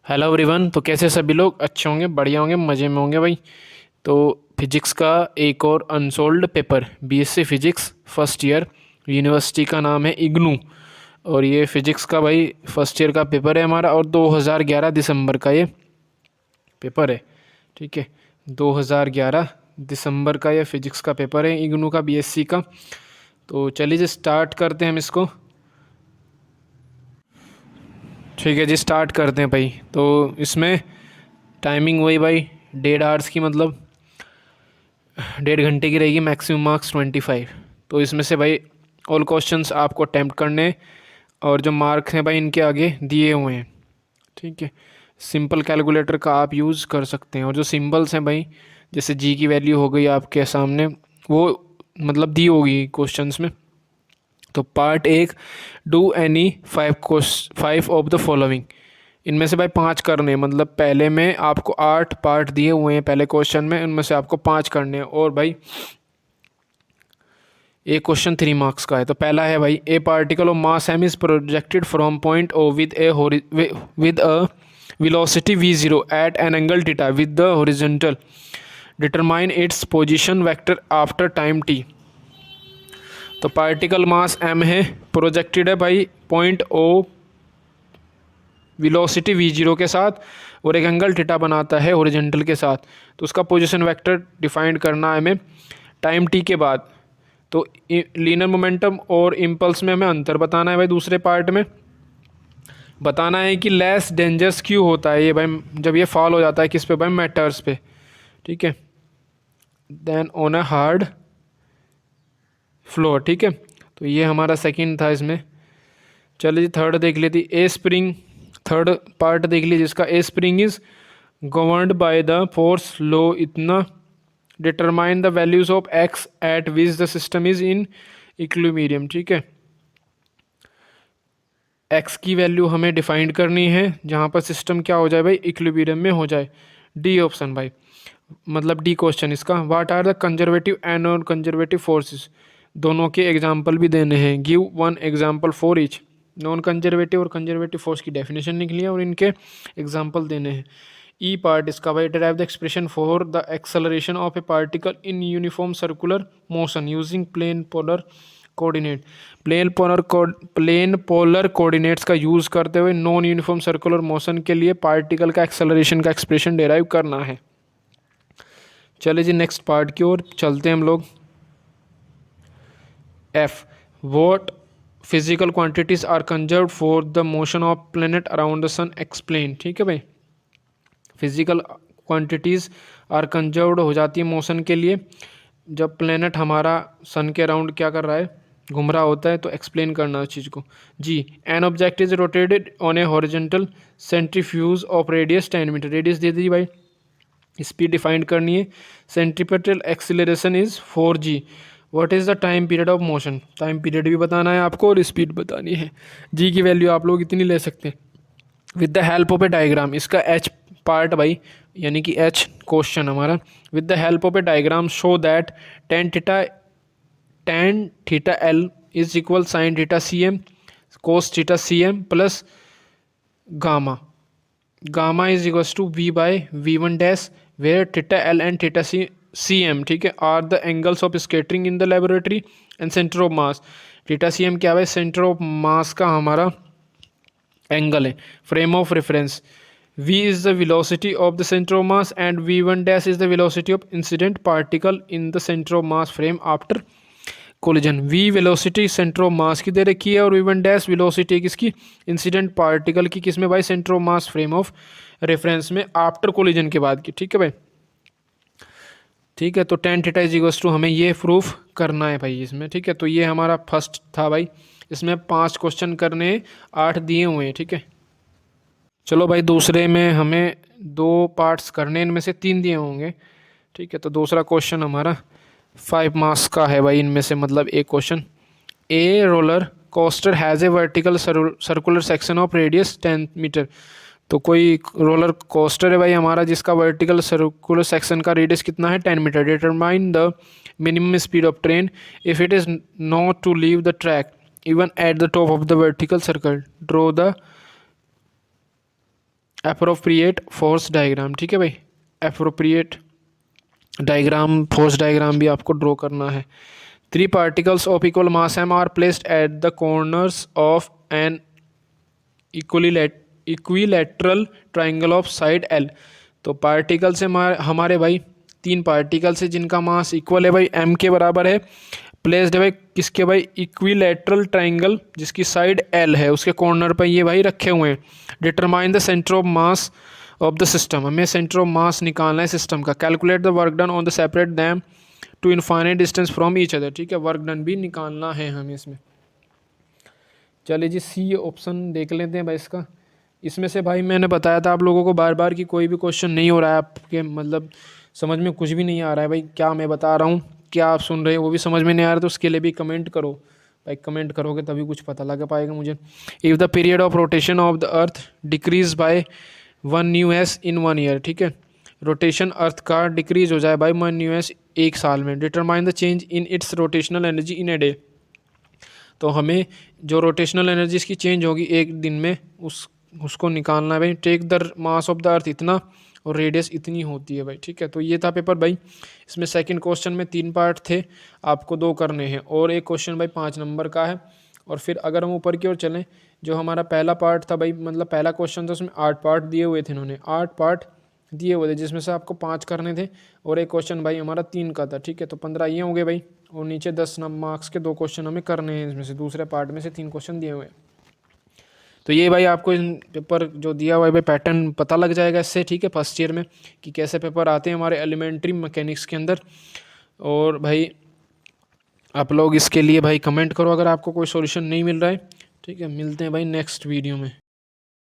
Hello everyone. तो कैसे सभी लोग अच्छे होंगे, बढ़िया होंगे, मज़े में होंगे भाई। तो फिजिक्स का एक और unsold paper, BSc physics first year, university का नाम है इग्नू। और ये फिजिक्स का भाई फर्स्ट ईयर का पेपर है हमारा, और 2011 दिसंबर का ये पेपर है। ठीक है, 2011 दिसंबर का ये फिजिक्स का पेपर है इग्नू का, बीएससी का। तो चलिए जी स्टार्ट करते हैं हम इसको। ठीक है जी, स्टार्ट करते हैं भाई। तो इसमें टाइमिंग वही भाई 1.5 आवर्स की, मतलब 1.5 घंटे की रहेगी। Maximum marks 25। तो इसमें से भाई ऑल क्वेश्चंस आपको अटैम्प्ट करने हैं, और जो मार्क्स हैं भाई इनके आगे दिए हुए हैं। ठीक है, सिंपल कैलकुलेटर का आप यूज़ कर सकते हैं, और जो सिंबल्स हैं भाई, जैसे जी की वैल्यू हो गई आपके सामने, वो मतलब दी होगी क्वेश्चंस में। तो पार्ट एक, do any 5 of the following. इनमें से भाई 5 करने हैं, मतलब पहले में आपको 8 पार्ट दिए हुए हैं पहले क्वेश्चन में, उनमें से आपको 5 करने हैं। और भाई एक क्वेश्चन 3 मार्क्स का है। तो पहला है भाई, a particle of mass m is projected from point O with a velocity v0 at an angle theta with the horizontal, determine its position vector after time t। तो पार्टिकल मास m है, projected है भाई point o velocity v0 के साथ, और एक angle theta बनाता है हॉरिजॉन्टल के साथ। तो उसका पोजीशन वेक्टर डिफाइन करना है हमें टाइम t के बाद। तो लीनियर मोमेंटम और इम्पल्स में हमें अंतर बताना है भाई। दूसरे पार्ट में बताना है कि लेस डेंजरस क्यों होता है ये भाई, जब ये फॉल हो जाता है किस पे भाई, मेटर्स पे। ठीक है, then on a hard floor. ठीक है, तो ये हमारा सेकंड था इसमें। चलिए थर्ड देख लेती, ए स्प्रिंग। थर्ड पार्ट देख लीजिए इसका, a spring is governed by the force law इतना, determine the values of x at which the system is in equilibrium. ठीक है, एक्स की वैल्यू हमें डिफाइंड करनी है जहाँ पर सिस्टम क्या हो जाए भाई, इक्विलिब्रियम में हो जाए। डी ऑप्शन भाई, मतलब डी क्वेश्चन इसका। What are the conservative and non conservative forces, दोनों के एग्जाम्पल भी देने हैं। Give one example for each. Non conservative और कंजर्वेटिव फोर्स की डेफिनेशन निकली है और इनके एग्जाम्पल देने हैं। ई पार्ट इसका भाई, derive the expression for the acceleration of a particle in uniform circular motion using plane polar coordinate. Plane polar coordinates का यूज़ करते हुए नॉन यूनिफॉर्म सर्कुलर मोशन के लिए पार्टिकल का एक्सेलरेशन का एक्सप्रेशन डिराइव करना है। चलिए जी नेक्स्ट पार्ट की ओर चलते हैं हम लोग। F, what physical quantities are conserve for the motion of planet around the sun, explain. ठीक है भाई, फिजिकल क्वांटिटीज़ आर कंजर्व्ड हो जाती है मोशन के लिए जब प्लेनेट हमारा सन के अराउंड क्या कर रहा है, घूम रहा होता है। तो एक्सप्लेन करना उस चीज़ को। जी, an object is rotated on a horizontal centrifuge of radius 10 metre. Radius दे दी भाई, स्पीड डिफाइंड करनी है। Centripetal acceleration is 4g। What is the time period of motion, time period भी बताना है आपको और स्पीड बतानी है। जी की वैल्यू आप लोग इतनी ले सकते हैं with the help of a diagram. इसका एच पार्ट भाई, यानी कि एच क्वेश्चन हमारा, with the help of a diagram show that tan theta L is equal sine theta C M cos theta C M plus gamma. Gamma is equals to v by v one dash, where theta L and theta C M, ठीक है, are the angles of scattering in the laboratory and centre of mass. Theta C M क्या है, centre of mass का हमारा angle है। Frame of reference, v is the velocity of the center of mass and v1 dash is the velocity of incident particle in the center of mass frame after collision। v velocity center of mass की दे रखी है और v1 dash velocity किसकी, incident particle की, किसमें भाई, centre of mass frame of reference में after collision के बाद की। ठीक है भाई, ठीक है। तो tan theta is equals to, हमें ये प्रूफ करना है भाई इसमें। ठीक है, तो ये हमारा फर्स्ट था भाई। इसमें 5 क्वेश्चन करने, 8 दिए हुए हैं। ठीक है, चलो भाई दूसरे में हमें 2 पार्ट्स करने, इनमें से 3 दिए होंगे। ठीक है, तो दूसरा क्वेश्चन हमारा 5 मार्क्स का है भाई। इनमें से मतलब एक question, a roller coaster has a vertical circular section of radius 10 metre. तो कोई रोलर कोस्टर है भाई हमारा जिसका वर्टिकल सर्कुलर सेक्शन का रेडियस कितना है, 10 metre. Determine the minimum speed of train if it is not to leave the track even at the top of the vertical circle. Draw the appropriate force diagram, ठीक है भाई, appropriate diagram, force diagram भी आपको draw करना है। 3 particles of equal mass m are placed at the corners of an equilateral triangle of side L. तो particle से हमारे भाई 3 पार्टिकल से जिनका मास इक्वल है भाई m के बराबर है, प्लेस्ड है भाई किसके भाई, इक्विलैटरल ट्राइंगल जिसकी साइड l है, उसके कॉर्नर पर ये भाई रखे हुए हैं। Determine the centre of mass of the system, हमें सेंटर ऑफ मास निकालना है सिस्टम का। Calculate the work done on the separate them to infinite distance from each other, ठीक है, वर्क डन भी निकालना है हमें इसमें। चलिए जी सी ऑप्शन देख लेते हैं भाई इसका। इसमें से भाई मैंने बताया था आप लोगों को बार बार कि कोई भी क्वेश्चन नहीं हो रहा है आपके मतलब समझ में कुछ भी नहीं आ रहा है भाई, क्या मैं बता रहा हूँ क्या आप सुन रहे हो वो भी समझ में नहीं आ रहा, तो उसके लिए भी कमेंट करो भाई, कमेंट करोगे तभी कुछ पता लग पाएगा मुझे। If the period of rotation of the earth decrease by 1 new S in 1 year, ठीक है, रोटेशन अर्थ का डिक्रीज हो जाए बाई 1 न्यू एस 1 साल में। Determine the change in its rotational energy in a day, तो हमें जो रोटेशनल एनर्जी इसकी चेंज होगी एक दिन में उसको निकालना है भाई। Take the mass of the earth इतना और रेडियस इतनी होती है भाई, ठीक है। तो ये था पेपर भाई, इसमें सेकंड क्वेश्चन में 3 पार्ट थे, आपको 2 करने हैं और एक क्वेश्चन भाई 5 नंबर का है। और फिर अगर हम ऊपर की ओर चलें, जो हमारा पहला पार्ट था भाई मतलब पहला क्वेश्चन था उसमें 8 पार्ट दिए हुए थे, इन्होंने 8 पार्ट दिए हुए थे जिसमें से आपको 5 करने थे और एक क्वेश्चन भाई हमारा 3 का था, ठीक है। तो 15 ये हो गए भाई और नीचे 10 मार्क्स के 2 क्वेश्चन हमें करने हैं, इसमें से दूसरे पार्ट में से 3 क्वेश्चन दिए हुए हैं। तो ये भाई आपको इन पेपर जो दिया हुआ है भाई पैटर्न पता लग जाएगा इससे, ठीक है, फर्स्ट ईयर में कि कैसे पेपर आते हैं हमारे एलिमेंट्री मैकेनिक्स के अंदर। और भाई आप लोग इसके लिए भाई कमेंट करो अगर आपको कोई सॉल्यूशन नहीं मिल रहा है, ठीक है। मिलते हैं भाई नेक्स्ट वीडियो में।